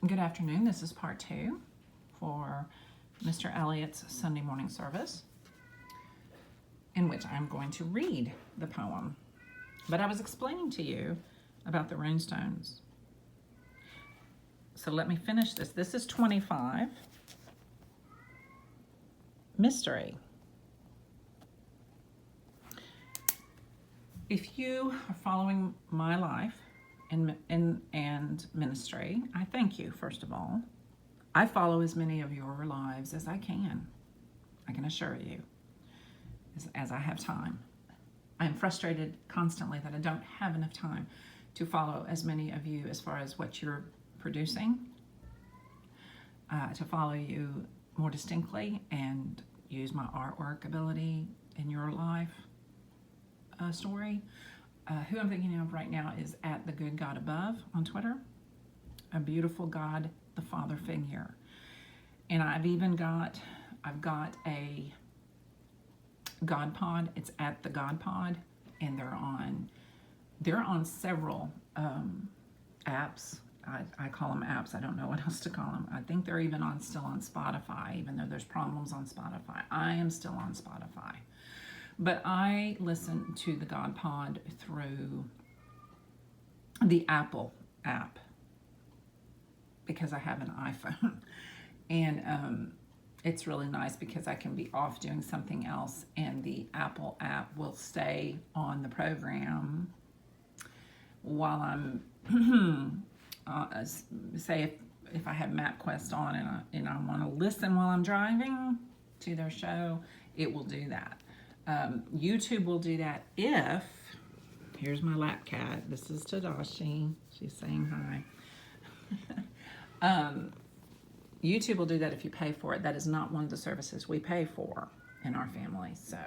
Good afternoon. This is part 2 for Mr. Eliot's Sunday morning service, in which I'm going to read the poem. But I was explaining to you about the runestones. So let me finish this. This is 25. Mystery. If you are following my life and ministry, I thank you, first of all. I follow as many of your lives as I can assure you, as I have time. I'm frustrated constantly that I don't have enough time to follow as many of you as far as what you're producing, to follow you more distinctly and use my artwork ability in your life story. Who I'm thinking of right now is at the Good God Above on Twitter, a beautiful God the Father figure. And I've got a God Pod. It's at the God Pod, and they're on several apps. I call them apps. I don't know what else to call them. I think they're even still on Spotify, even though there's problems on Spotify. I am still on Spotify. But I listen to the God Pod through the Apple app because I have an iPhone. And it's really nice because I can be off doing something else and the Apple app will stay on the program while I'm, say if I have MapQuest on and I want to listen while I'm driving to their show, it will do that. YouTube will do that if, here's my lap cat, this is Tadashi, she's saying hi. YouTube will do that if you pay for it. That is not one of the services we pay for in our family. So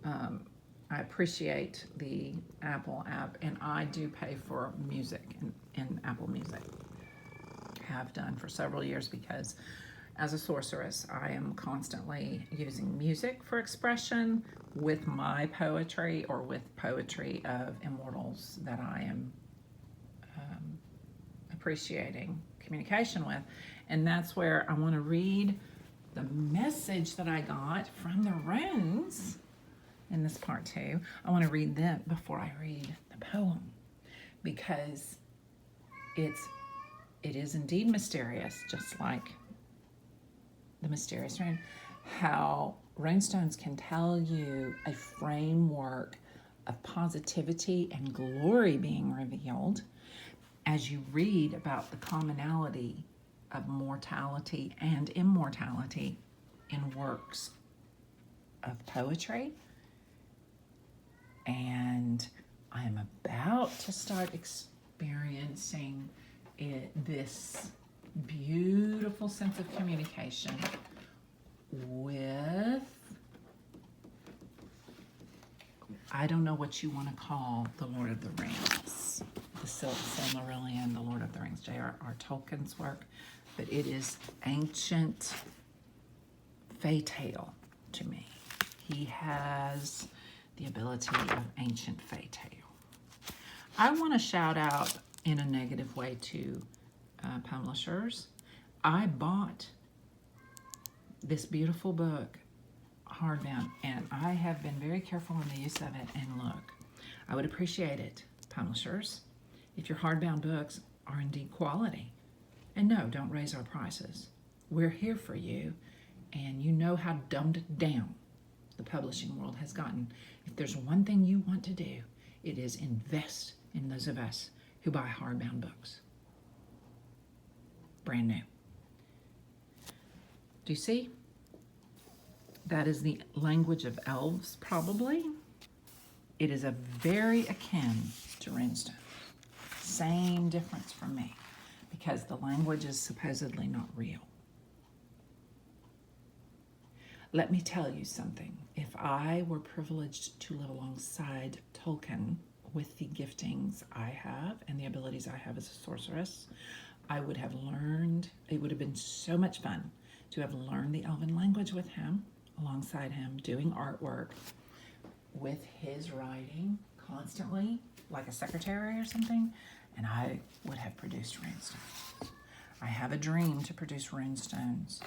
I appreciate the Apple app, and I do pay for music in Apple Music. Have done for several years because as a sorceress, I am constantly using music for expression with my poetry or with poetry of immortals that I am appreciating communication with. And that's where I want to read the message that I got from the runes in this part 2. I want to read them before I read the poem because it is indeed mysterious, just like the mysterious rune, how runestones can tell you a framework of positivity and glory being revealed as you read about the commonality of mortality and immortality in works of poetry. And I am about to start experiencing this beautiful sense of communication with, I don't know what you want to call the Lord of the Rings, the Silmarillion, the Lord of the Rings, J.R.R. Tolkien's work, but it is ancient fae tale to me. He has the ability of ancient fae tale. I want to shout out in a negative way to publishers. I bought this beautiful book hardbound, and I have been very careful in the use of it. And look, I would appreciate it, publishers, if your hardbound books are indeed quality. And no, don't raise our prices. We're here for you, and you know how dumbed down the publishing world has gotten. If there's one thing you want to do, it is invest in those of us who buy hardbound books. Brand new. Do you see? That is the language of elves, probably. It is a very akin to runestone. Same difference from me, because the language is supposedly not real. Let me tell you something. If I were privileged to live alongside Tolkien with the giftings I have and the abilities I have as a sorceress, I would have learned, it would have been so much fun to have learned the Elven language with him, alongside him, doing artwork with his writing constantly, like a secretary or something, and I would have produced runestones. I have a dream to produce runestones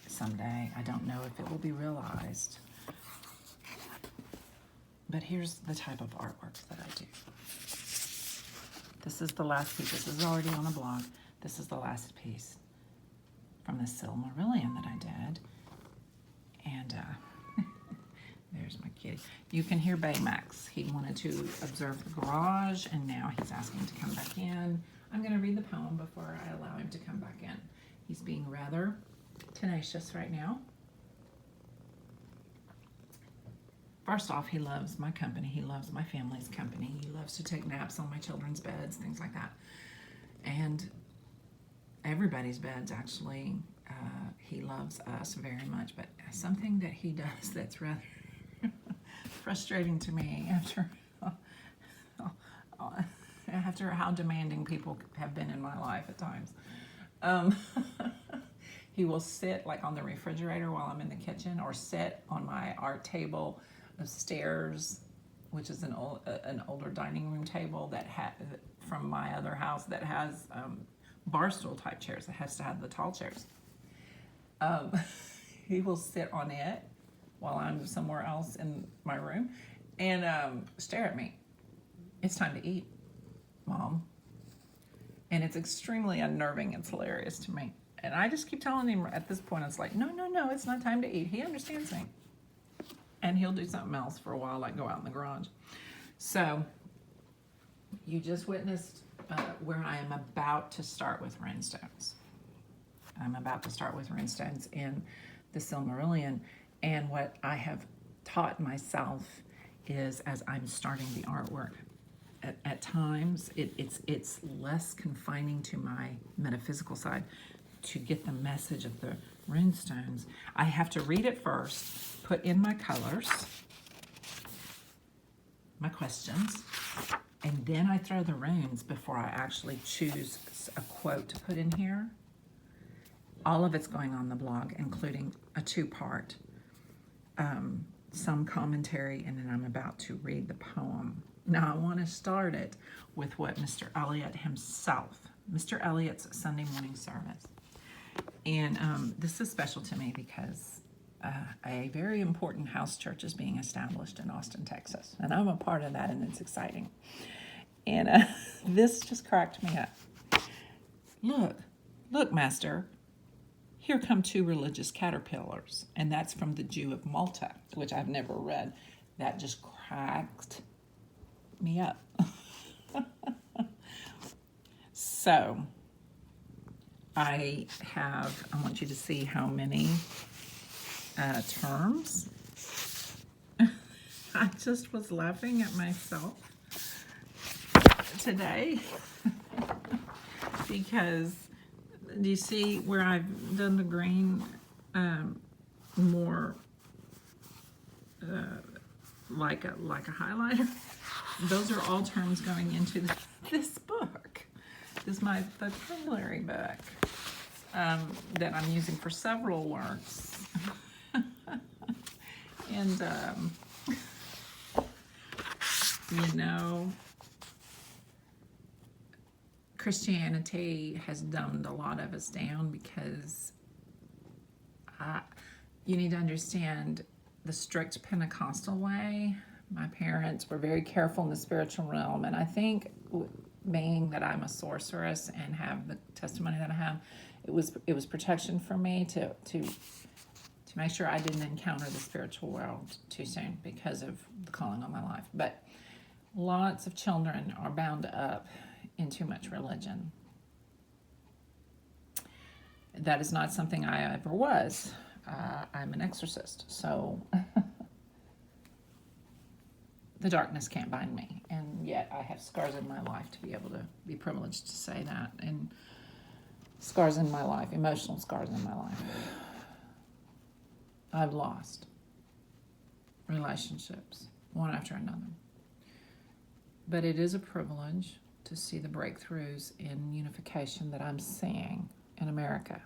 someday. I don't know if it will be realized. But here's the type of artworks that I do. This is the last piece. This is already on a blog. This is the last piece from the Silmarillion that I did. And there's my kitty. You can hear Baymax. He wanted to observe the garage, and now he's asking to come back in. I'm going to read the poem before I allow him to come back in. He's being rather tenacious right now. First off, he loves my company. He loves my family's company. He loves to take naps on my children's beds, things like that. And everybody's beds, actually. He loves us very much. But something that he does that's rather frustrating to me after how demanding people have been in my life at times. He will sit like on the refrigerator while I'm in the kitchen, or sit on my art table upstairs, which is an older dining room table that from my other house that has bar stool type chairs. It has to have the tall chairs. He will sit on it while I'm somewhere else in my room and stare at me. It's time to eat, Mom. And it's extremely unnerving. It's hilarious to me. And I just keep telling him at this point, it's like, no, it's not time to eat. He understands me. And he'll do something else for a while, like go out in the garage. So you just witnessed where I am about to start with runestones. I'm about to start with runestones in the Silmarillion. And what I have taught myself is, as I'm starting the artwork, at times it's less confining to my metaphysical side to get the message of the runestones. I have to read it first, put in my colors, my questions, and then I throw the runes before I actually choose a quote to put in here. All of it's going on the blog, including a 2-part, some commentary, and then I'm about to read the poem. Now I want to start it with what Mr. Eliot himself, Mr. Eliot's Sunday morning service. And this is special to me because a very important house church is being established in Austin, Texas. And I'm a part of that, and it's exciting. And this just cracked me up. Look, Master. Here come 2 religious caterpillars. And that's from The Jew of Malta, which I've never read. That just cracked me up. So I want you to see how many terms. I just was laughing at myself today because do you see where I've done the green more like a highlighter? Those are all terms going into this book. This is my vocabulary book that I'm using for several works. And, you know, Christianity has dumbed a lot of us down because you need to understand the strict Pentecostal way. My parents were very careful in the spiritual realm, and I think being that I'm a sorceress and have the testimony that I have, it was protection for me to make sure I didn't encounter the spiritual world too soon because of the calling on my life. But lots of children are bound up in too much religion. That is not something I ever was. I'm an exorcist, so the darkness can't bind me. And yet I have scars in my life to be able to be privileged to say that. And scars in my life, emotional scars in my life. I've lost relationships, one after another. But it is a privilege to see the breakthroughs in unification that I'm seeing in America.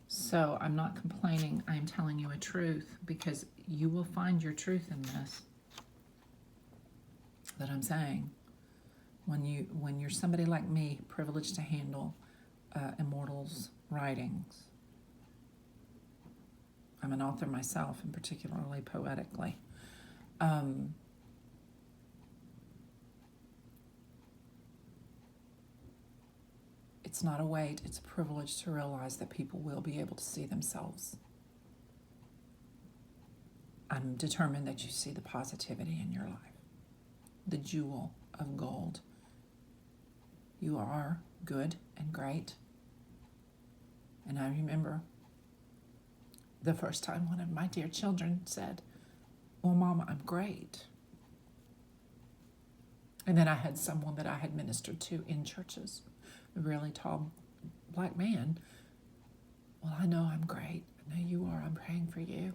So I'm not complaining, I'm telling you a truth, because you will find your truth in this that I'm saying. when you're somebody like me, privileged to handle immortals' writings. I'm an author myself, and particularly poetically. It's not a weight, it's a privilege to realize that people will be able to see themselves. I'm determined that you see the positivity in your life, the jewel of gold. You are good and great. And I remember the first time one of my dear children said, "Well, Mama, I'm great." And then I had someone that I had ministered to in churches, a really tall black man. "Well, I know I'm great. I know you are. I'm praying for you."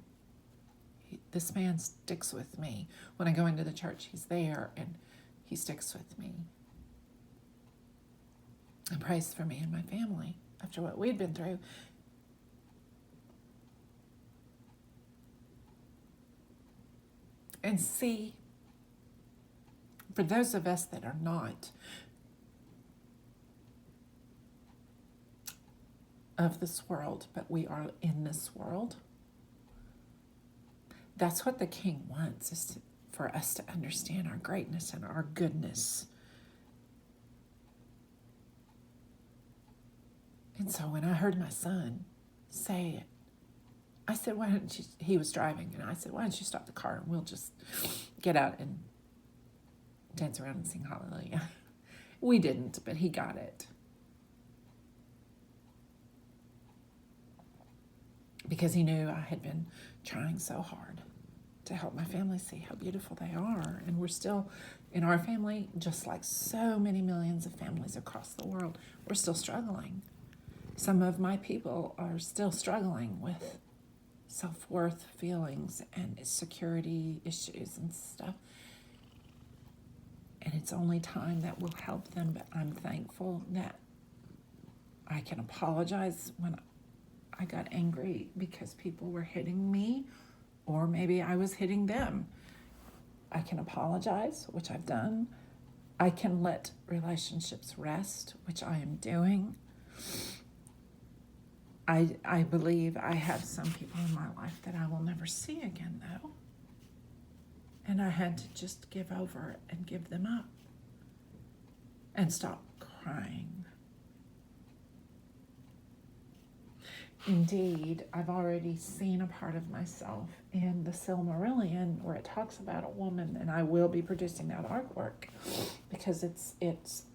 This man sticks with me. When I go into the church, he's there and he sticks with me and prays for me and my family after what we'd been through. And see, for those of us that are not of this world, but we are in this world, that's what the King wants, is for us to understand our greatness and our goodness. And so when I heard my son say it, I said, "Why don't you," he was driving, and I said, "Why don't you stop the car and we'll just get out and dance around and sing hallelujah." We didn't, but he got it. Because he knew I had been trying so hard to help my family see how beautiful they are. And we're still, in our family, just like so many millions of families across the world, we're still struggling. Some of my people are still struggling with self-worth feelings and security issues and stuff. And it's only time that will help them, but I'm thankful that I can apologize when I got angry because people were hitting me, or maybe I was hitting them. I can apologize, which I've done. I can let relationships rest, which I am doing. I believe I have some people in my life that I will never see again, though. And I had to just give over and give them up and stop crying. Indeed, I've already seen a part of myself in the Silmarillion where it talks about a woman, and I will be producing that artwork because it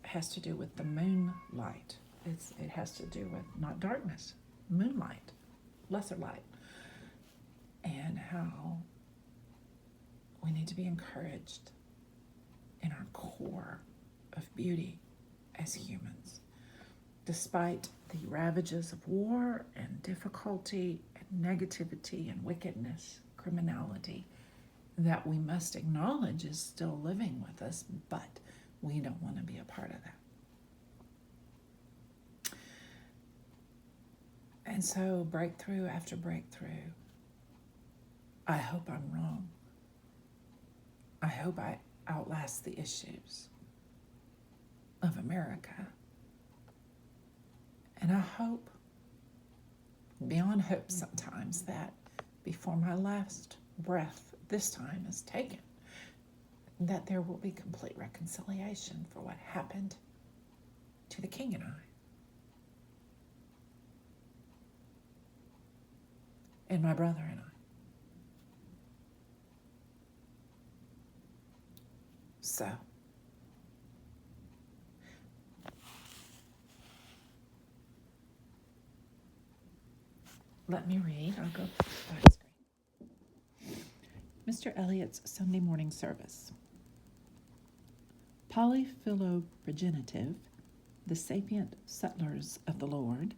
has to do with the moonlight. It has to do with not darkness, moonlight, lesser light, and how we need to be encouraged in our core of beauty as humans, despite the ravages of war and difficulty and negativity and wickedness, criminality, that we must acknowledge is still living with us, but we don't want to be a part of that. And so breakthrough after breakthrough, I hope I'm wrong. I hope I outlast the issues of America. And I hope, beyond hope sometimes, that before my last breath this time is taken, that there will be complete reconciliation for what happened to the King and I. And my brother and I. So, let me read. I'll go back screen. Mr. Eliot's Sunday morning service. Polyphyloprogenitive, the sapient settlers of the Lord,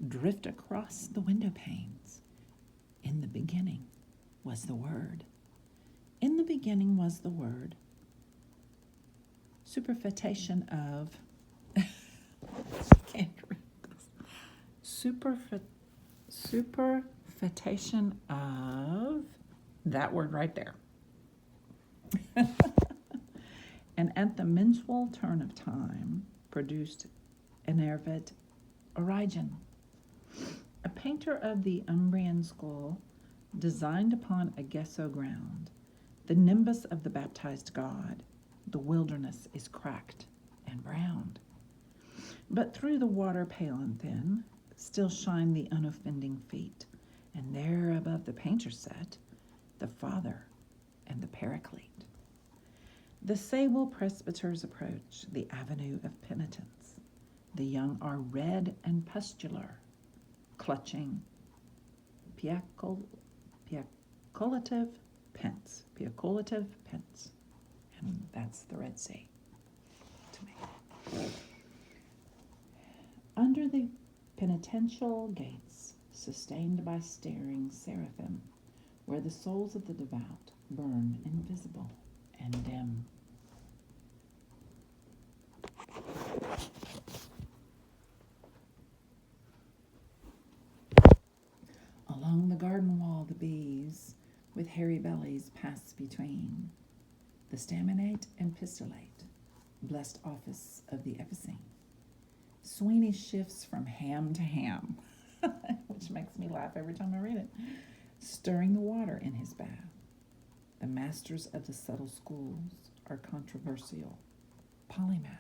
drift across the window panes. In the beginning was the Word. In the beginning was the Word. Superfetation of, I can't read this. Superfetation of, that word right there. and at the mensual turn of time produced Enervet Origen, a painter of the Umbrian school designed upon a gesso ground, the nimbus of the baptized God. The wilderness is cracked and browned, but through the water pale and thin still shine the unoffending feet, and there above the painter set the Father and the Paraclete. The sable presbyters approach the avenue of penitence. The young are red and pustular, clutching piacolative pence. Piacolative pence. And that's the Red Sea to me. Under the penitential gates, sustained by staring seraphim, where the souls of the devout burn invisible and dim. Along the garden wall the bees with hairy bellies pass between the staminate and pistillate, blessed office of the Epicene. Sweeney shifts from ham to ham, which makes me laugh every time I read it, stirring the water in his bath. The masters of the subtle schools are controversial, polymath.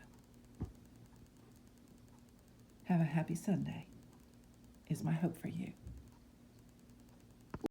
Have a happy Sunday is my hope for you.